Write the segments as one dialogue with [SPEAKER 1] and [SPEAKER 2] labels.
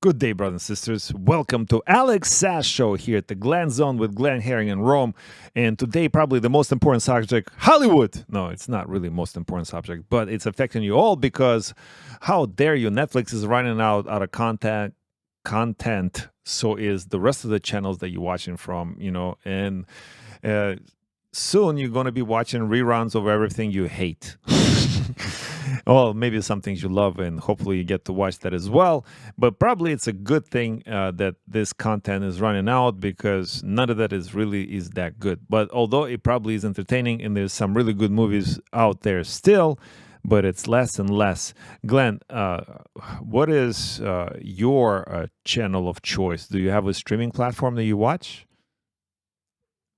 [SPEAKER 1] Good day, brothers and sisters. Welcome to Alex Sass Show here at the Glen Zone with Glenn Herring in Rome. And today, probably the most important subject, Hollywood. No, it's not really the most important subject, but it's affecting you all because how dare you? Netflix is running out of content. So is the rest of the channels that you're watching from, and soon you're going to be watching reruns of everything you hate. Well, maybe some things you love, and hopefully you get to watch that as well. But probably it's a good thing that this content is running out because none of that is that good. But although it probably is entertaining, and there's some really good movies out there still, but it's less and less. Glenn, what is your channel of choice? Do you have a streaming platform that you watch?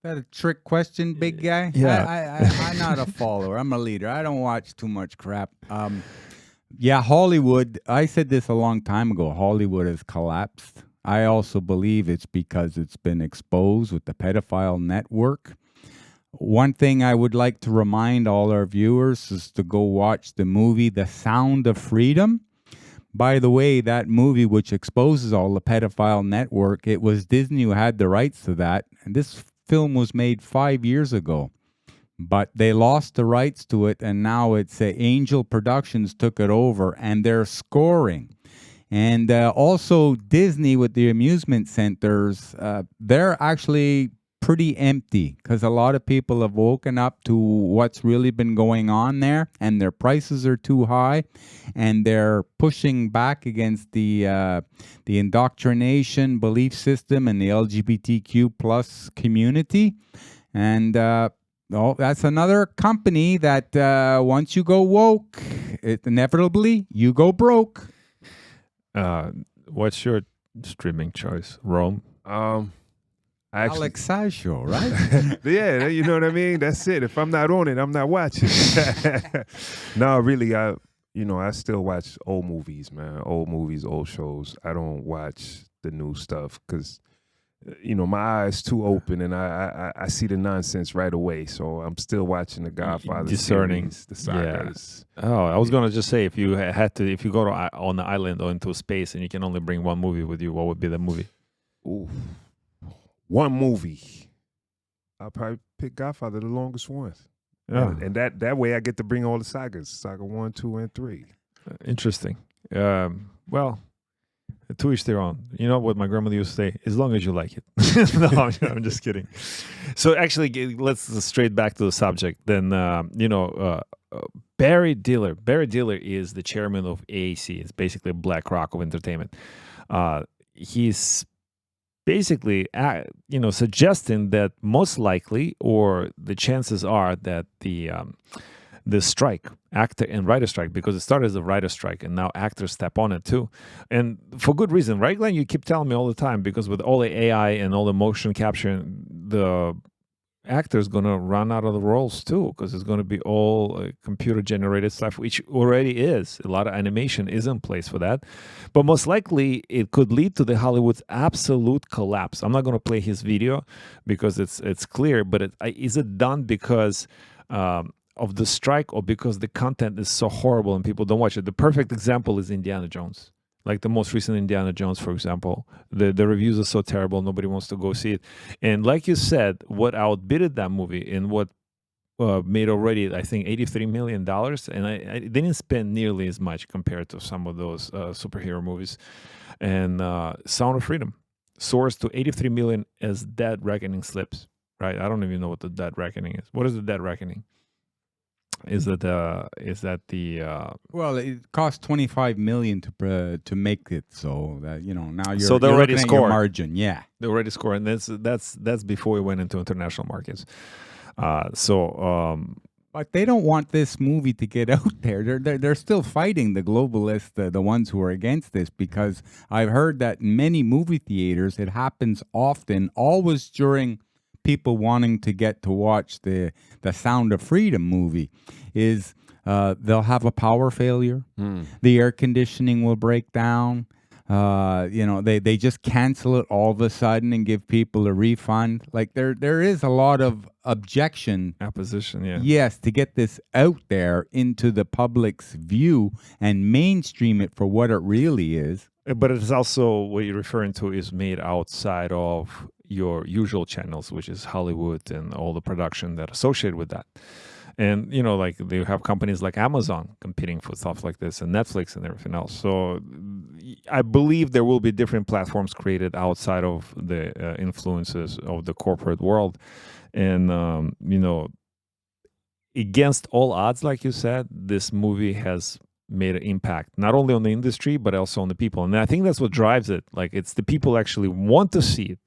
[SPEAKER 2] That a trick question, big guy?
[SPEAKER 1] Yeah.
[SPEAKER 2] I'm not a follower. I'm a leader. I don't watch too much crap. Yeah, Hollywood. I said this a long time ago. Hollywood has collapsed. I also believe it's because it's been exposed with the pedophile network. One thing I would like to remind all our viewers is to go watch the movie The Sound of Freedom. By the way, that movie, which exposes all the pedophile network, it was Disney who had the rights to that. And this film was made 5 years ago, but they lost the rights to it, and now it's Angel Productions took it over, and they're scoring. And also Disney with the amusement centers, they're actually pretty empty because a lot of people have woken up to what's really been going on there, and their prices are too high, and they're pushing back against the indoctrination belief system and the LGBTQ plus community. And that's another company that once you go woke, inevitably you go broke.
[SPEAKER 1] What's your streaming choice, Rome?
[SPEAKER 3] Alex
[SPEAKER 2] Sass Show, right?
[SPEAKER 3] Yeah, you know what I mean? That's it. If I'm not on it, I'm not watching. No, really, I still watch old movies, man. Old movies, old shows. I don't watch the new stuff because, my eyes too open and I see the nonsense right away. So I'm still watching the Godfather
[SPEAKER 1] Discerning
[SPEAKER 3] series, the sagas.
[SPEAKER 1] Yeah. Oh, I was gonna just say if you go on the island or into space and you can only bring one movie with you, what would be the movie?
[SPEAKER 3] Ooh. One movie. I'll probably pick Godfather, the longest one.
[SPEAKER 1] Yeah.
[SPEAKER 3] And that way I get to bring all the sagas, saga 1, 2, and 3.
[SPEAKER 1] Interesting. Well, to each their own. You know what my grandmother used to say? As long as you like it. No, I'm just kidding. So actually, let's straight back to the subject. Then, Barry Diller. Barry Diller is the chairman of AAC. It's basically a BlackRock of entertainment. He's basically, suggesting that most likely, or the chances are that the strike, actor and writer strike, because it started as a writer strike and now actors step on it too, and for good reason, right, Glenn? You keep telling me all the time because with all the AI and all the motion capture, the actors going to run out of the roles too because it's going to be all computer generated stuff, which already is. A lot of animation is in place for that, but most likely it could lead to the Hollywood's absolute collapse. I'm not going to play his video because it's clear, but is it done because of the strike or because the content is so horrible and people don't watch it? The perfect example is Indiana Jones. Like the most recent Indiana Jones, for example, the reviews are so terrible, nobody wants to go see it. And like you said, what outbidded that movie and what made already, I think, $83 million, and I didn't spend nearly as much compared to some of those superhero movies. And Sound of Freedom soars to $83 million as Dead Reckoning slips, right? I don't even know what the Dead Reckoning is. What is the Dead Reckoning? Is that the
[SPEAKER 2] Well, it cost $25 million to make it, so that now
[SPEAKER 1] so
[SPEAKER 2] you're
[SPEAKER 1] already
[SPEAKER 2] looking at
[SPEAKER 1] scored.
[SPEAKER 2] your margin, yeah.
[SPEAKER 1] They already scored, and that's before we went into international markets. But
[SPEAKER 2] they don't want this movie to get out there. They're still fighting the globalists, the ones who are against this, because I've heard that in many movie theaters it happens often, always during people wanting to get to watch the Sound of Freedom movie, is they'll have a power failure. The air conditioning will break down. They just cancel it all of a sudden and give people a refund. Like there is a lot of
[SPEAKER 1] opposition, yeah.
[SPEAKER 2] Yes, to get this out there into the public's view and mainstream it for what it really is.
[SPEAKER 1] But it's also what you're referring to is made outside of your usual channels, which is Hollywood and all the production that associated with that. And like they have companies like Amazon competing for stuff like this, and Netflix and everything else. So I believe there will be different platforms created outside of the influences of the corporate world, and against all odds, like you said, this movie has made an impact not only on the industry but also on the people, and I think that's what drives it. Like, it's the people actually want to see it,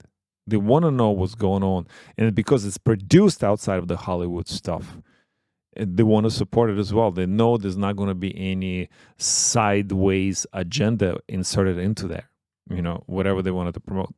[SPEAKER 1] they want to know what's going on, and because it's produced outside of the Hollywood stuff, they want to support it as well. They know there's not going to be any sideways agenda inserted into there, whatever they wanted to promote.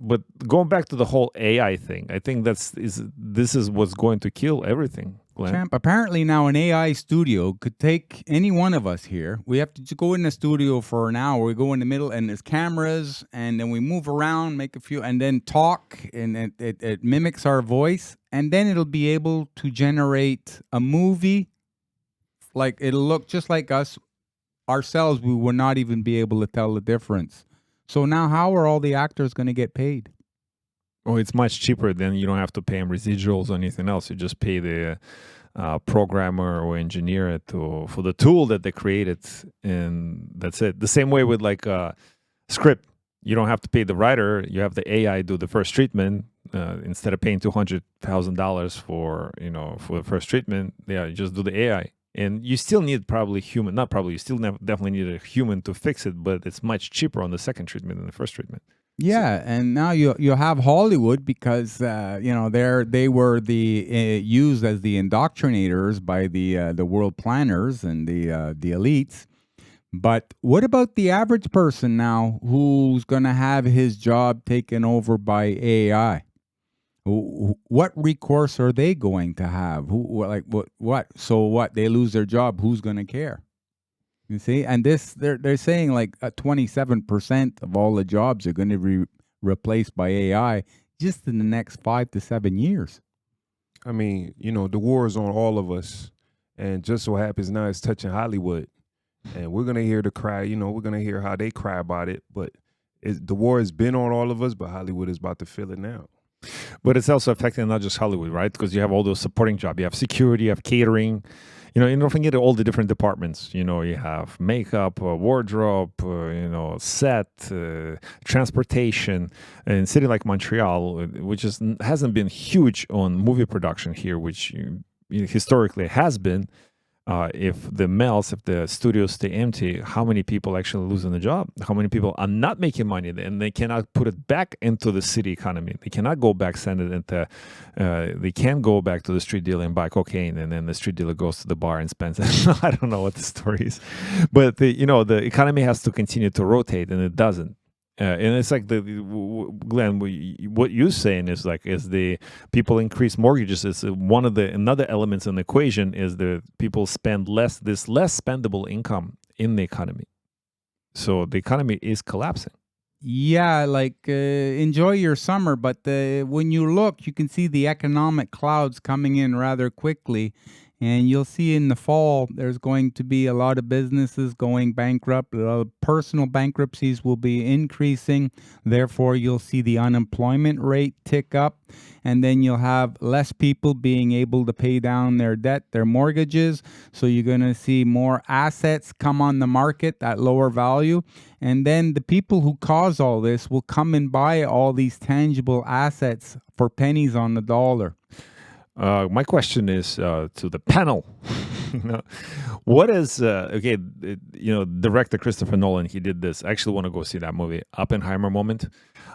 [SPEAKER 1] But going back to the whole AI thing, I think this is what's going to kill everything, Glenn.
[SPEAKER 2] Champ, apparently now an AI studio could take any one of us here. We have to just go in the studio for an hour. We go in the middle, and there's cameras, and then we move around, make a few, and then talk, and it mimics our voice, and then it'll be able to generate a movie. Like, it'll look just like us ourselves. We will not even be able to tell the difference. So now, how are all the actors going to get paid?
[SPEAKER 1] Oh, it's much cheaper. Then you don't have to pay them residuals or anything else. You just pay the programmer or engineer for the tool that they created, and that's it. The same way with like a script. You don't have to pay the writer. You have the AI do the first treatment. Instead of paying $200,000 for the first treatment, you just do the AI. And you still need you still definitely need a human to fix it, but it's much cheaper on the second treatment than the first treatment.
[SPEAKER 2] Yeah, and now you have Hollywood because they were used as the indoctrinators by the world planners and the elites. But what about the average person now who's going to have his job taken over by AI? What recourse are they going to have? What? So what? They lose their job. Who's going to care? You see, and they're saying like 27% of all the jobs are going to be replaced by AI just in the next 5 to 7 years.
[SPEAKER 3] I mean, the war is on all of us, and just so happens now it's touching Hollywood, and we're gonna hear the cry. We're gonna hear how they cry about it. But the war has been on all of us, but Hollywood is about to feel it now.
[SPEAKER 1] But it's also affecting not just Hollywood, right? Because you have all those supporting jobs. You have security, you have catering. You don't forget all the different departments. You have makeup, wardrobe, set, transportation. In a city like Montreal, which hasn't been huge on movie production here, which historically has been, if the studios stay empty, how many people actually losing the job? How many people are not making money, and they cannot put it back into the city economy? They cannot go back, send it into. They can't go back to the street dealer and buy cocaine, and then the street dealer goes to the bar and spends it. I don't know what the story is, but the economy has to continue to rotate, and it doesn't. And it's like Glenn, what you're saying is like, as the people increase mortgages, is one of the another elements in the equation is the people spend less. There's less spendable income in the economy, so the economy is collapsing.
[SPEAKER 2] Yeah, like enjoy your summer, but when you look, you can see the economic clouds coming in rather quickly. And you'll see in the fall, there's going to be a lot of businesses going bankrupt. Personal bankruptcies will be increasing. Therefore, you'll see the unemployment rate tick up. And then you'll have less people being able to pay down their debt, their mortgages. So you're going to see more assets come on the market at lower value. And then the people who cause all this will come and buy all these tangible assets for pennies on the dollar.
[SPEAKER 1] My question is to the panel. What is director Christopher Nolan? He did this. I actually want to go see that movie, Oppenheimer moment,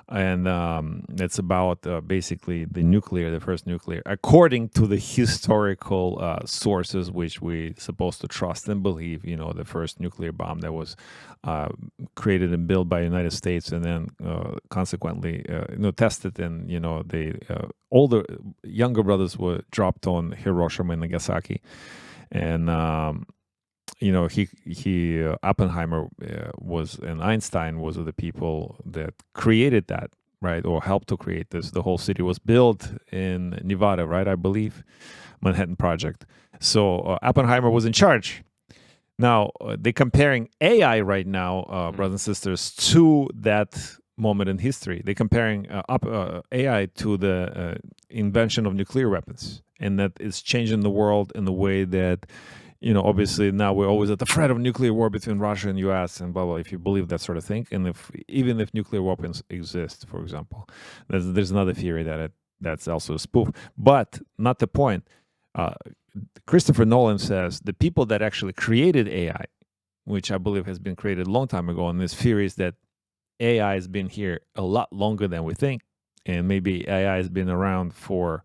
[SPEAKER 1] and it's about basically the first nuclear, according to the historical sources, which we supposed to trust and believe. The first nuclear bomb that was created and built by the United States, and then consequently tested, and the older younger brothers were dropped on Hiroshima and Nagasaki. And Oppenheimer and Einstein was the people that created that, right, or helped to create this. The whole city was built in Nevada, right, I believe, Manhattan Project. So Oppenheimer was in charge. Now, they're comparing AI right now, brothers and sisters, to that moment in history. They're comparing AI to the invention of nuclear weapons, and that it's changing the world in the way that, obviously now we're always at the threat of nuclear war between Russia and U.S. and blah, blah, if you believe that sort of thing. And even if nuclear weapons exist, for example, there's another theory that's also a spoof, but not the point. Christopher Nolan says the people that actually created AI, which I believe has been created a long time ago, and this theory is that AI has been here a lot longer than we think, and maybe AI has been around for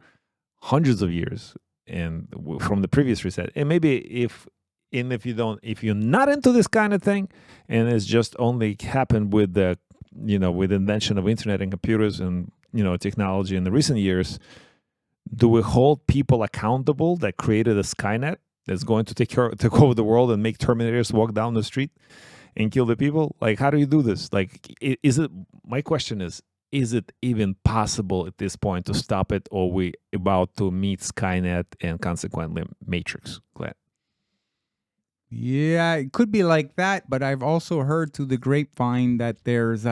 [SPEAKER 1] hundreds of years, and from the previous reset. And maybe if you're not into this kind of thing, and it's just only happened with the with the invention of internet and computers and technology in the recent years. Do we hold people accountable that created a Skynet that's going to take over the world and make Terminators walk down the street and kill the people? Like, how do you do this? Like, my question is it even possible at this point to stop it, or are we about to meet Skynet and consequently Matrix? Glenn?
[SPEAKER 2] Yeah, it could be like that, but I've also heard through the grapevine that there's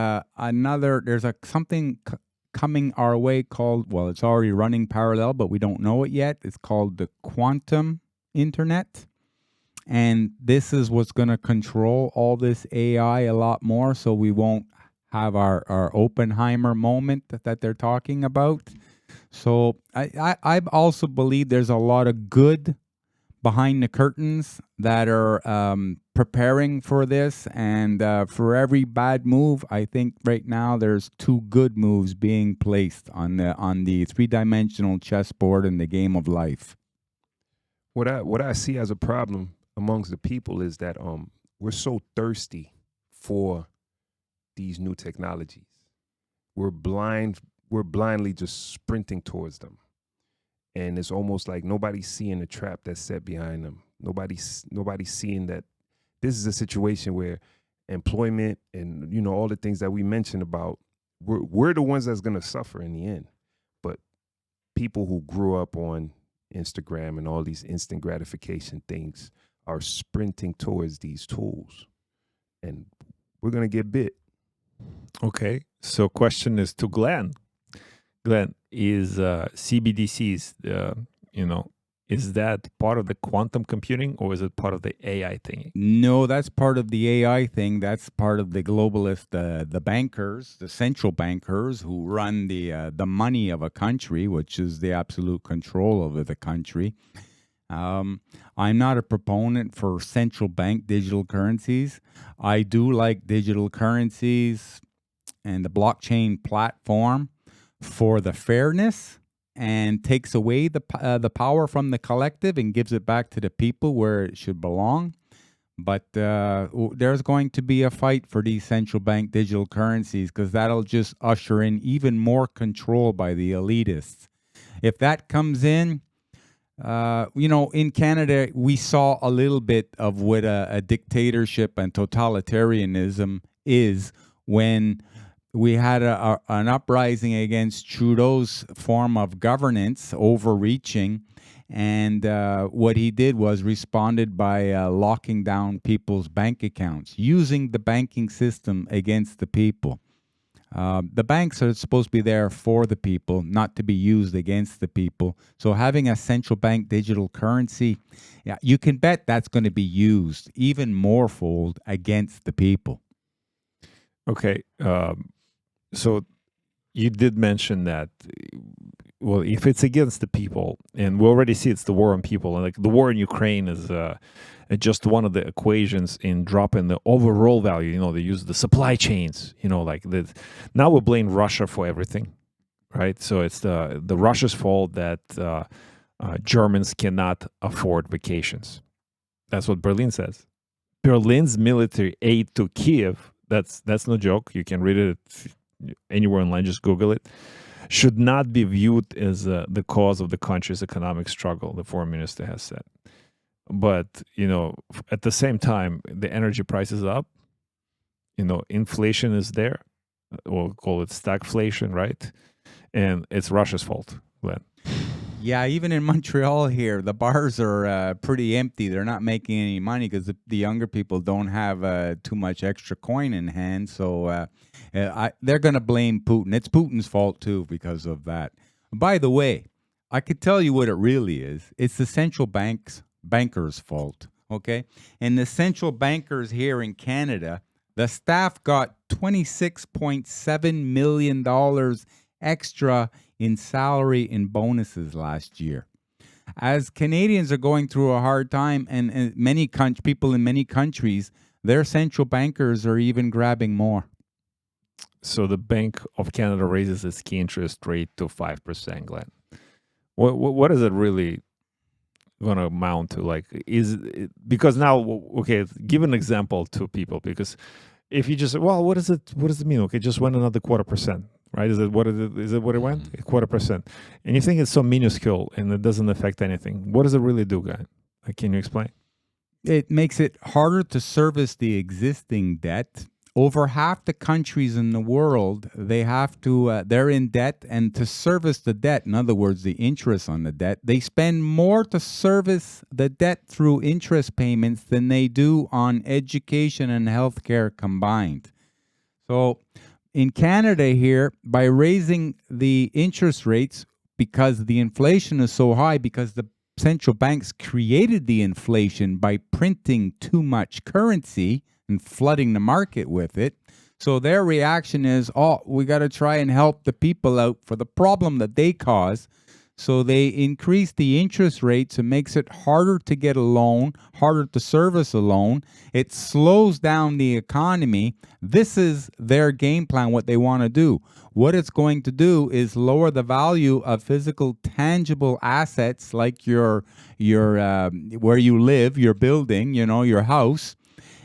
[SPEAKER 2] something coming our way called, well, it's already running parallel, but we don't know it yet. It's called the quantum internet. And this is what's going to control all this AI a lot more, so we won't have our Oppenheimer moment that they're talking about. So I also believe there's a lot of good behind the curtains that are preparing for this, and for every bad move, I think right now there's 2 good moves being placed on the 3-dimensional chessboard in the game of life.
[SPEAKER 3] What I see as a problem amongst the people is that we're so thirsty for these new technologies. We're blindly just sprinting towards them. And it's almost like nobody's seeing the trap that's set behind them. Nobody's seeing that this is a situation where employment and all the things that we mentioned about, we're the ones that's going to suffer in the end. But people who grew up on Instagram and all these instant gratification things are sprinting towards these tools, and we're going to get bit.
[SPEAKER 1] Okay, so question is to Glenn. Glenn, is CBDCs, is that part of the quantum computing, or is it part of the AI thing?
[SPEAKER 2] No, that's part of the AI thing. That's part of the globalist, the bankers, the central bankers who run the money of a country, which is the absolute control of the country. I'm not a proponent for central bank digital currencies. I do like digital currencies and the blockchain platform for the fairness, and takes away the power from the collective and gives it back to the people where it should belong. But there's going to be a fight for these central bank digital currencies, because that'll just usher in even more control by the elitists. If that comes in, in Canada, we saw a little bit of what a dictatorship and totalitarianism is when we had an uprising against Trudeau's form of governance, overreaching, and what he did was responded by locking down people's bank accounts, using the banking system against the people. The banks are supposed to be there for the people, not to be used against the people. So having a central bank digital currency, yeah, you can bet that's going to be used even more fold against the people.
[SPEAKER 1] Okay. So you did mention that, well, if it's against the people, and we already see it's the war on people, and like the war in Ukraine is just one of the equations in dropping the overall value. They use the supply chains, now we blame Russia for everything, right? So it's the Russia's fault that Germans cannot afford vacations. That's what Berlin says. Berlin's military aid to Kiev, that's no joke. You can read it anywhere online, just Google it, should not be viewed as the cause of the country's economic struggle, the foreign minister has said. But, at the same time, the energy price is up, inflation is there, we'll call it stagflation, right? And it's Russia's fault, Glenn.
[SPEAKER 2] Yeah, even in Montreal here, the bars are pretty empty. They're not making any money because the younger people don't have too much extra coin in hand. So they're going to blame Putin. It's Putin's fault, too, because of that. By the way, I could tell you what it really is. It's the central bankers' fault, okay? And the central bankers here in Canada, the staff got $26.7 million extra in salary and bonuses last year. As Canadians are going through a hard time, and many people in many countries, their central bankers are even grabbing more.
[SPEAKER 1] So the Bank of Canada raises its key interest rate to 5%, Glenn. What is it really going to amount to? Like, because now, okay, give an example to people, because if you just, well, what does it mean? Okay, just went another 0.25%, right? Is it what it went? 0.25%. And you think it's so minuscule and it doesn't affect anything. What does it really do, guy? Like, can you explain?
[SPEAKER 2] It makes it harder to service the existing debt. Over half the countries in the world, they're in debt, and to service the debt, in other words, the interest on the debt, they spend more to service the debt through interest payments than they do on education and healthcare combined. So in Canada here, by raising the interest rates, because the inflation is so high, because the central banks created the inflation by printing too much currency and flooding the market with it. So their reaction is, we got to try and help the people out for the problem that they cause. So they increase the interest rates and makes it harder to get a loan, harder to service a loan. It slows down the economy. This is their game plan, what they want to do. What it's going to do is lower the value of physical, tangible assets like your where you live, your building, your house.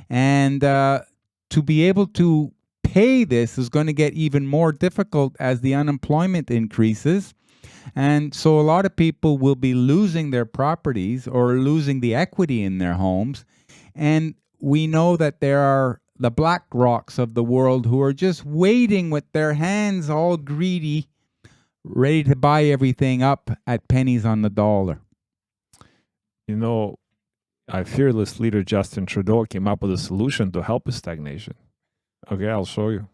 [SPEAKER 2] And to be able to pay this is going to get even more difficult as the unemployment increases. And so a lot of people will be losing their properties or losing the equity in their homes. And we know that there are the BlackRocks of the world who are just waiting with their hands all greedy, ready to buy everything up at pennies on the dollar.
[SPEAKER 1] Our fearless leader, Justin Trudeau, came up with a solution to help with stagnation. Okay, I'll show you.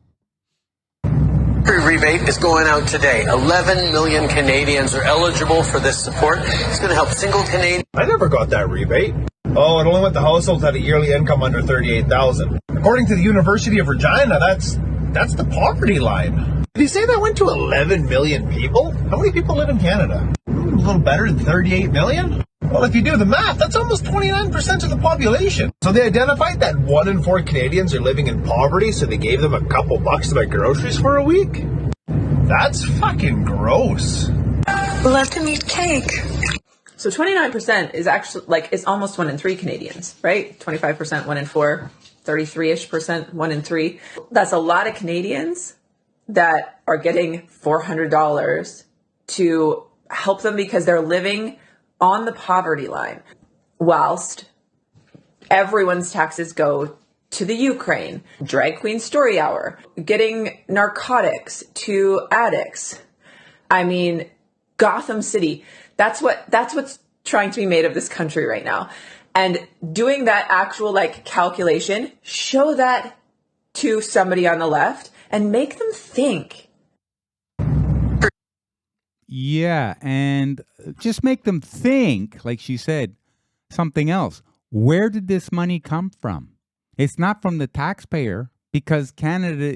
[SPEAKER 4] Rebate is going out today. 11 million Canadians are eligible for this support. It's going to help single Canadians.
[SPEAKER 5] I never got that rebate. Oh, it only went to households that had a yearly income under $38,000. According to the University of Regina, that's the poverty line. Did you say that went to 11 million people? How many people live in Canada? A little better than 38 million? Well, if you do the math, that's almost 29% of the population. So they identified that 1 in 4 Canadians are living in poverty, so they gave them a couple bucks to buy groceries for a week? That's fucking gross.
[SPEAKER 6] Love to eat cake.
[SPEAKER 7] So 29% is actually it's almost 1 in 3 Canadians, right? 25% 1 in 4, 33-ish% 1 in 3. That's a lot of Canadians that are getting $400 to help them because they're living on the poverty line, whilst everyone's taxes go to the Ukraine, drag queen story hour, getting narcotics to addicts. I mean, Gotham City, that's what's trying to be made of this country right now. And doing that actual calculation, show that to somebody on the left and make them think.
[SPEAKER 2] Yeah, and just make them think, like she said, something else. Where did this money come from? It's not from the taxpayer, because Canada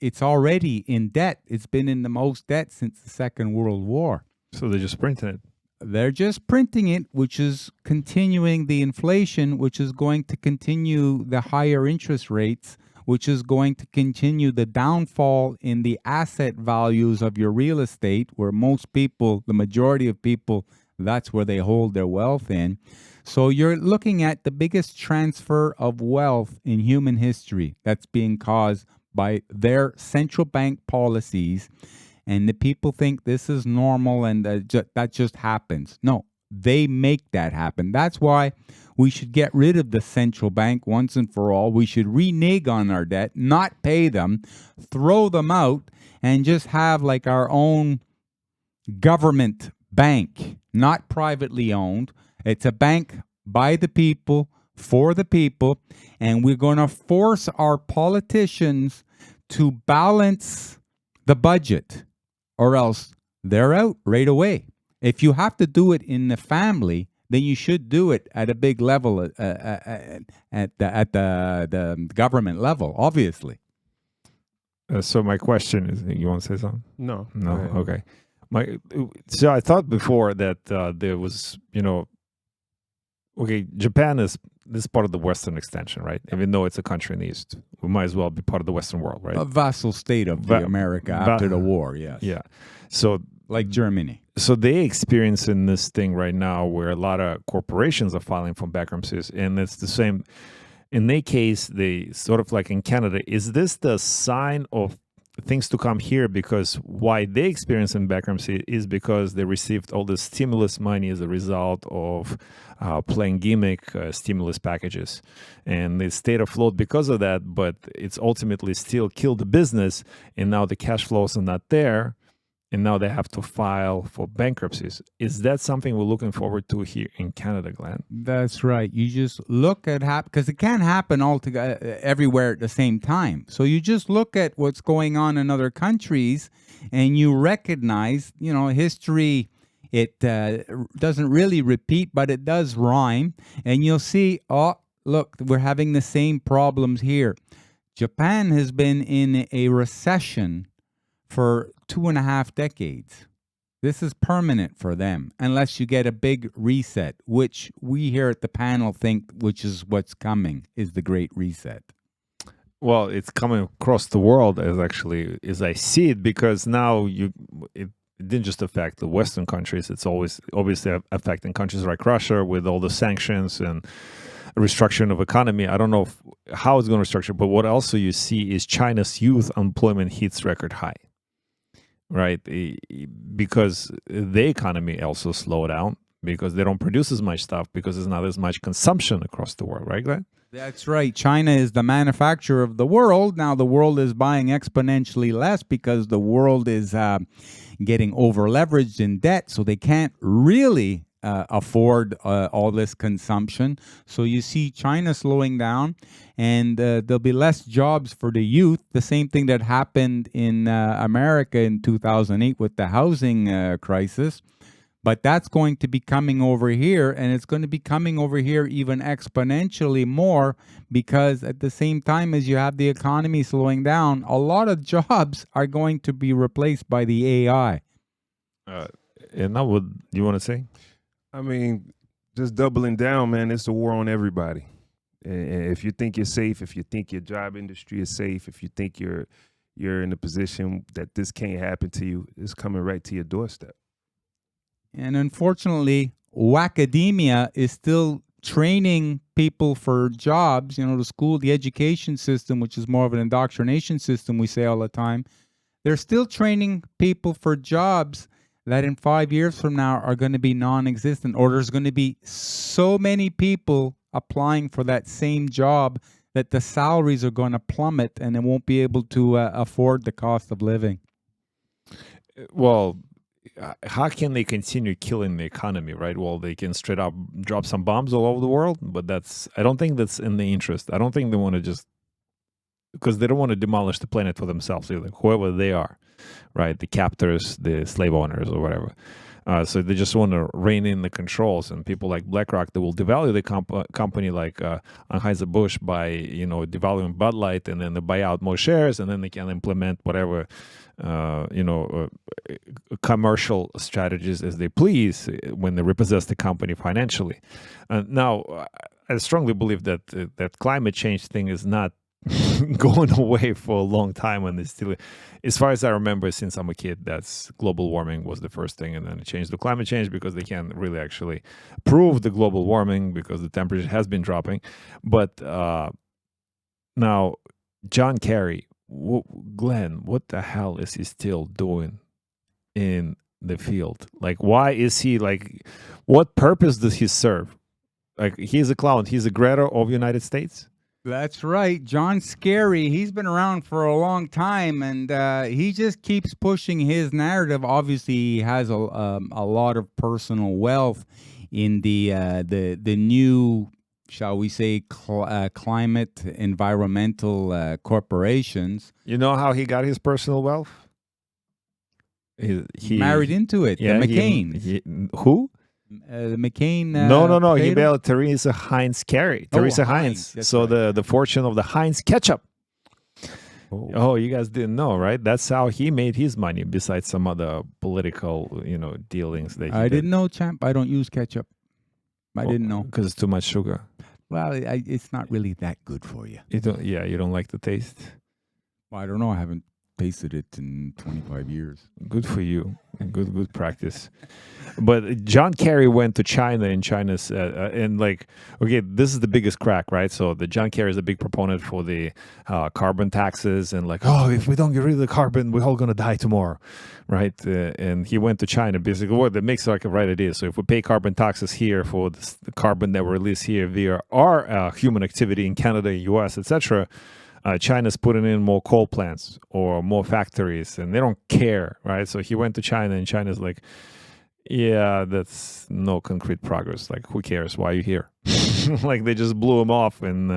[SPEAKER 2] it's already in debt. It's been in the most debt since the Second World War.
[SPEAKER 1] So they're just printing it.
[SPEAKER 2] They're just printing it, which is continuing the inflation, which is going to continue the higher interest rates, which is going to continue the downfall in the asset values of your real estate, where most people, the majority of people, that's where they hold their wealth in. So you're looking at the biggest transfer of wealth in human history that's being caused by their central bank policies. And the people think this is normal and that just happens. No, they make that happen. That's why we should get rid of the central bank once and for all. We should renege on our debt, not pay them, throw them out, and just have our own government bank, not privately owned. It's a bank by the people, for the people, and we're going to force our politicians to balance the budget, or else they're out right away. If you have to do it in the family, then you should do it at a big level, at the government level, obviously.
[SPEAKER 1] So my question is, you want to say something?
[SPEAKER 3] No.
[SPEAKER 1] No.
[SPEAKER 3] Go ahead.
[SPEAKER 1] Okay. So I thought before that there was, okay, Japan is this part of the Western extension, right? Even though it's a country in the East, we might as well be part of the Western world, right?
[SPEAKER 2] A vassal state of America after the war, yes.
[SPEAKER 1] Yeah. So
[SPEAKER 2] like Germany.
[SPEAKER 1] So they experiencing this thing right now where a lot of corporations are filing for bankruptcies, and it's the same. In their case, they sort of like in Canada, is this the sign of things to come here? Because why they experiencing bankruptcy is because they received all the stimulus money as a result of playing gimmick stimulus packages, and they stayed afloat because of that. But it's ultimately still killed the business, and now the cash flows are not there. And now they have to file for bankruptcies. Is that something we're looking forward to here in Canada, Glenn?
[SPEAKER 2] That's right. You just look at because it can't happen all together everywhere at the same time. So you just look at what's going on in other countries, and you recognize, history. It doesn't really repeat, but it does rhyme. And you'll see, oh, look, we're having the same problems here. Japan has been in a recession for 2.5 decades. This is permanent for them, unless you get a big reset, which we here at the panel think, which is what's coming, is the Great Reset.
[SPEAKER 1] Well, it's coming across the world as I see it, because now it didn't just affect the Western countries. It's always obviously affecting countries like Russia with all the sanctions and restructuring of economy. I don't know how it's going to restructure, but what also you see is China's youth unemployment hits record high. Right, because the economy also slowed down because they don't produce as much stuff because there's not as much consumption across the world, right, Glenn?
[SPEAKER 2] That's right. China is the manufacturer of the world. Now the world is buying exponentially less because the world is getting over leveraged in debt, so they can't really afford all this consumption. So you see China slowing down, and there'll be less jobs for the youth. The same thing that happened in America in 2008 with the housing crisis. But that's going to be coming over here, and it's going to be coming over here even exponentially more, because at the same time as you have the economy slowing down, a lot of jobs are going to be replaced by the AI.
[SPEAKER 1] And now what do you want to say?
[SPEAKER 3] I mean, just doubling down, man. It's a war on everybody. And if you think you're safe, if you think your job industry is safe, if you think you're in a position that this can't happen to you, it's coming right to your doorstep.
[SPEAKER 2] And unfortunately, academia is still training people for jobs. The education system, which is more of an indoctrination system, we say all the time, they're still training people for jobs that in 5 years from now are going to be non-existent, or there's going to be so many people applying for that same job that the salaries are going to plummet and they won't be able to afford the cost of living.
[SPEAKER 1] Well, how can they continue killing the economy, right? Well, they can straight up drop some bombs all over the world, but I don't think that's in the interest. I don't think they want to because they don't want to demolish the planet for themselves either, whoever they are, right? The captors, the slave owners, or whatever. So they just want to rein in the controls, and people like BlackRock, they will devalue the company like Anheuser-Busch by devaluing Bud Light, and then they buy out more shares, and then they can implement whatever commercial strategies as they please when they repossess the company financially. Now, I strongly believe that that climate change thing is not going away for a long time, and it's still, as far as I remember, since I'm a kid, that's global warming was the first thing, and then it changed to climate change because they can't really actually prove the global warming because the temperature has been dropping. But now, John Kerry, Glenn, what the hell is he still doing in the field? Like, why is he what purpose does he serve? Like, he's a clown. He's a Greta of the United States.
[SPEAKER 2] That's right. John Kerry, he's been around for a long time, and he just keeps pushing his narrative. Obviously, he has a lot of personal wealth in the new, shall we say, climate environmental corporations.
[SPEAKER 1] You know how he got his personal wealth? He
[SPEAKER 2] married into it.
[SPEAKER 1] Yeah,
[SPEAKER 2] the McCain.
[SPEAKER 1] Who?
[SPEAKER 2] The McCain.
[SPEAKER 1] No. He
[SPEAKER 2] potato?
[SPEAKER 1] bailed Teresa Heinz Kerry. Teresa Heinz.
[SPEAKER 2] That's
[SPEAKER 1] So
[SPEAKER 2] right.
[SPEAKER 1] the fortune of the Heinz ketchup. Oh, you guys didn't know, right? That's how he made his money. Besides some other political, dealings that
[SPEAKER 2] I didn't know, champ. I don't use ketchup. I didn't know.
[SPEAKER 1] because it's too much sugar.
[SPEAKER 2] Well, it's not really that good for you.
[SPEAKER 1] You don't. Yeah, you don't like the taste.
[SPEAKER 2] Well, I don't know. I haven't tasted it in 25 years.
[SPEAKER 1] Good for you. Good practice. But John Kerry went to China, and China's okay, this is the biggest crack, right? So the John Kerry is a big proponent for the carbon taxes, and if we don't get rid of the carbon, we're all gonna die tomorrow, right? And he went to China, basically. What that makes like a right idea. So if we pay carbon taxes here for the carbon that we release here via our human activity in Canada, U.S., etc. China's putting in more coal plants or more factories, and they don't care, right? So he went to China, and China's like, yeah, that's no concrete progress. Like, who cares? Why are you here? Like, they just blew him off, and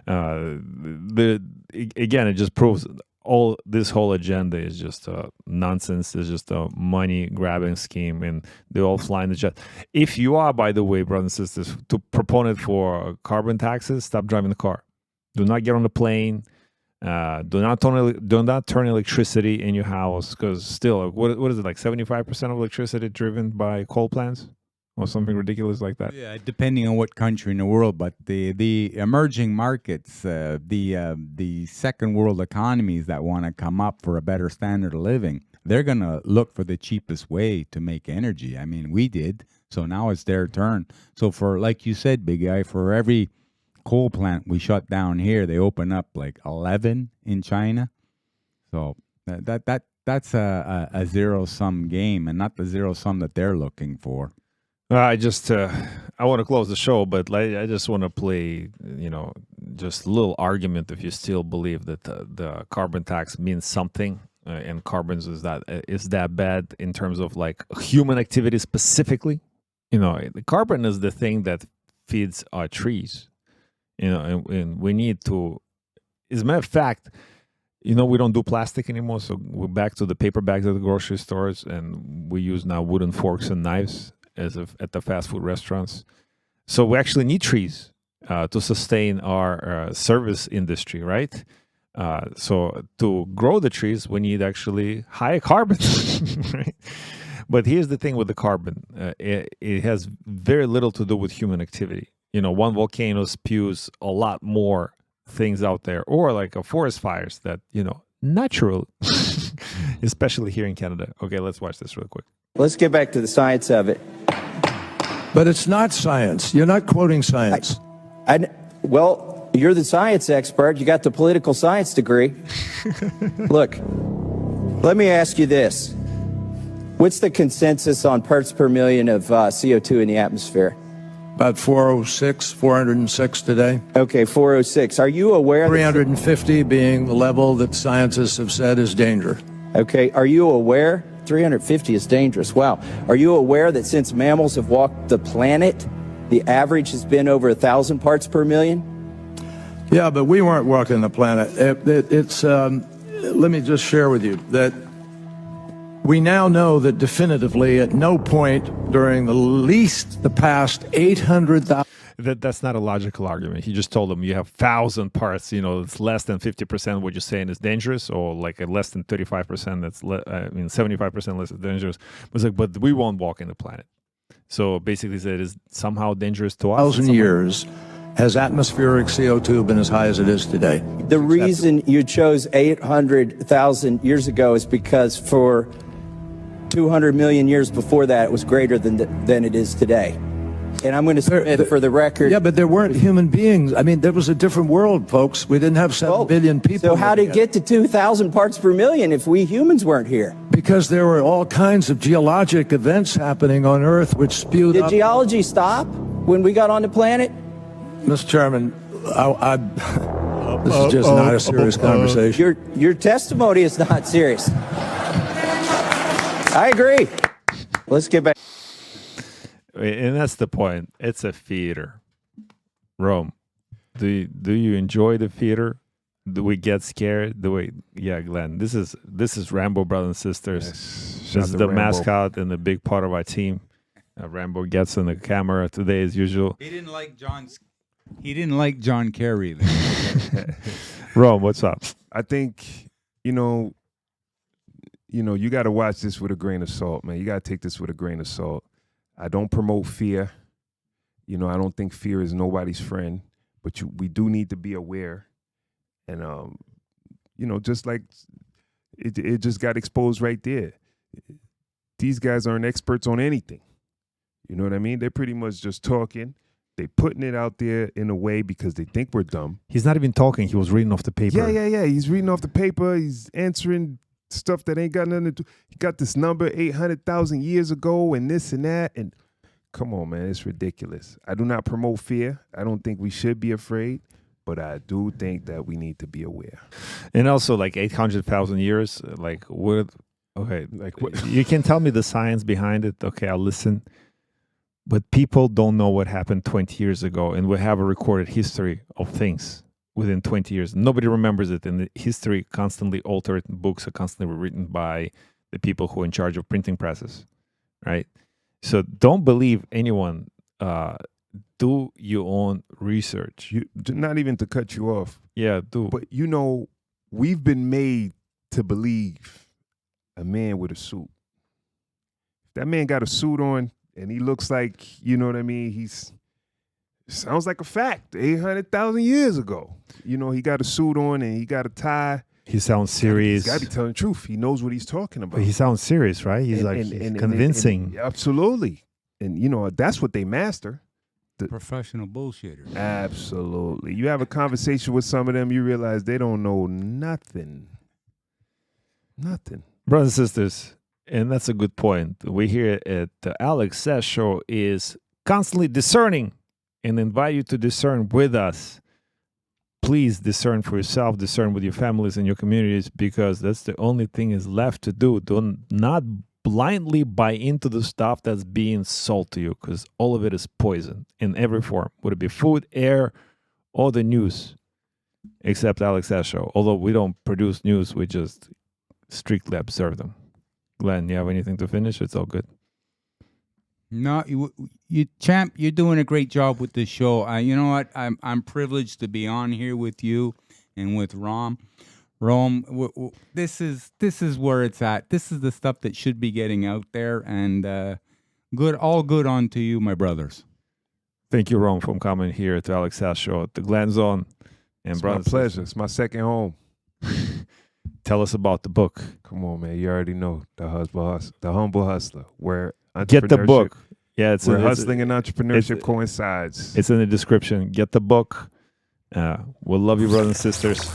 [SPEAKER 1] again, it just proves this whole agenda is just nonsense. It's just a money grabbing scheme, and they all fly in the jet. If you are, by the way, brothers and sisters, to proponent for carbon taxes, stop driving the car. Do not get on the plane. Do not turn electricity in your house, because still, what is it, like 75% of electricity driven by coal plants or something ridiculous like that?
[SPEAKER 2] Yeah, depending on what country in the world, but the emerging markets, the second world economies that want to come up for a better standard of living, they're going to look for the cheapest way to make energy. I mean, we did, so now it's their turn. So for, like you said, big guy, for every coal plant we shut down here, they open up like 11 in China. So that's a zero-sum game, and not the zero-sum that they're looking for.
[SPEAKER 1] I want to close the show, but I just want to play, just a little argument. If you still believe that the carbon tax means something, and carbons is that bad in terms of like human activity specifically, the carbon is the thing that feeds our trees. And we need to, as a matter of fact, we don't do plastic anymore. So we're back to the paper bags at the grocery stores, and we use now wooden forks and knives at the fast food restaurants. So we actually need trees to sustain our service industry, right? So to grow the trees, we need actually higher carbon, right? But here's the thing with the carbon. It has very little to do with human activity. One volcano spews a lot more things out there, or like a forest fires that, natural, especially here in Canada. Okay, let's watch this real quick.
[SPEAKER 8] Let's get back to the science of it.
[SPEAKER 9] But it's not science. You're not quoting science.
[SPEAKER 8] Well, you're the science expert. You got the political science degree. Look, let me ask you this. What's the consensus on parts per million of CO2 in the atmosphere?
[SPEAKER 9] About 406 today.
[SPEAKER 8] Okay, 406. Are you aware
[SPEAKER 9] 350 being the level that scientists have said is danger.
[SPEAKER 8] Okay, are you aware? 350 is dangerous. Wow. Are you aware that since mammals have walked the planet, the average has been over 1,000 parts per million?
[SPEAKER 9] Yeah, but we weren't walking the planet. Let me just share with you that we now know that definitively at no point during the past 800,000.
[SPEAKER 1] That's not a logical argument. He just told them you have 1,000 parts, it's less than 50% what you're saying is dangerous, or like less than 35% 75% less is dangerous. It's like, but we won't walk in the planet. So basically it is somehow dangerous to us.
[SPEAKER 9] 1,000 years has atmospheric CO2 been as high as it is today.
[SPEAKER 8] The reason you chose 800,000 years ago is because for 200 million years before that, it was greater than it is today. And I'm going to submit for the record.
[SPEAKER 9] Yeah, but there weren't human beings. I mean, there was a different world, folks. We didn't have 7 billion people.
[SPEAKER 8] So how did it get to 2,000 parts per million if we humans weren't here?
[SPEAKER 9] Because there were all kinds of geologic events happening on Earth which spewed up.
[SPEAKER 8] Did geology stop when we got on the planet?
[SPEAKER 9] Mr. Chairman, This is just not a serious conversation.
[SPEAKER 8] Your testimony is not serious. I agree. Let's get back.
[SPEAKER 1] And that's the point. It's a theater. Rome, do you enjoy the theater? Do we get scared? Yeah, Glenn. This is Rambo Brothers and Sisters.
[SPEAKER 3] Yes.
[SPEAKER 1] This is the mascot and a big part of our team. Rambo gets on the camera today as usual.
[SPEAKER 2] He didn't like John Kerry.
[SPEAKER 1] Rome, what's up?
[SPEAKER 3] I think, you got to watch this with a grain of salt, man. You got to take this with a grain of salt. I don't promote fear. I don't think fear is nobody's friend, but we do need to be aware. And, just like it just got exposed right there. These guys aren't experts on anything. You know what I mean? They're pretty much just talking. They're putting it out there in a way because they think we're dumb.
[SPEAKER 1] He's not even talking. He was reading off the paper.
[SPEAKER 3] Yeah. He's reading off the paper. He's answering stuff that ain't got nothing to do. He got this number 800,000 years ago and this and that. And come on, man, it's ridiculous. I do not promote fear. I don't think we should be afraid, but I do think that we need to be aware.
[SPEAKER 1] And also, like 800,000 years, you can tell me the science behind it. Okay, I'll listen. But people don't know what happened 20 years ago, and we have a recorded history of things within 20 years. Nobody remembers it, and the history constantly altered. Books are constantly written by the people who are in charge of printing presses, right? So don't believe anyone. Do your own research.
[SPEAKER 3] Not even to cut you off.
[SPEAKER 1] Yeah, do.
[SPEAKER 3] But we've been made to believe a man with a suit. That man got a suit on, and he looks like, you know what I mean? Sounds like a fact. 800,000 years ago. He got a suit on and he got a tie.
[SPEAKER 1] He sounds serious.
[SPEAKER 3] He's got to be telling the truth. He knows what he's talking about.
[SPEAKER 1] But he sounds serious, right? He's convincing.
[SPEAKER 3] Absolutely. And, that's what they master.
[SPEAKER 2] Professional bullshitter.
[SPEAKER 3] Absolutely. You have a conversation with some of them, you realize they don't know nothing. Nothing.
[SPEAKER 1] Brothers and sisters, and that's a good point. We here at the Alex Says Show is constantly discerning and invite you to discern with us. Please discern for yourself, discern with your families and your communities, because that's the only thing is left to do. Do not blindly buy into the stuff that's being sold to you, because all of it is poison in every form. Would it be food, air, or the news? Except Alex Says Show. Although we don't produce news, we just strictly observe them. Glenn, you have anything to finish? It's all good.
[SPEAKER 2] No, you champ. You're doing a great job with this show. You know what? I'm privileged to be on here with you and with Rome, this is where it's at. This is the stuff that should be getting out there, and all good on to you, my brothers.
[SPEAKER 1] Thank you, Rome, for coming here to Alex Sass Show at the Glen Zone. And
[SPEAKER 3] it's my pleasure. It's my second home.
[SPEAKER 1] Tell us about the book.
[SPEAKER 3] Come on, man. You already know the humble hustler. Where
[SPEAKER 1] get the book. Yeah,
[SPEAKER 3] where hustling and entrepreneurship coincides.
[SPEAKER 1] It's in the description. Get the book. We'll love you, brothers and sisters.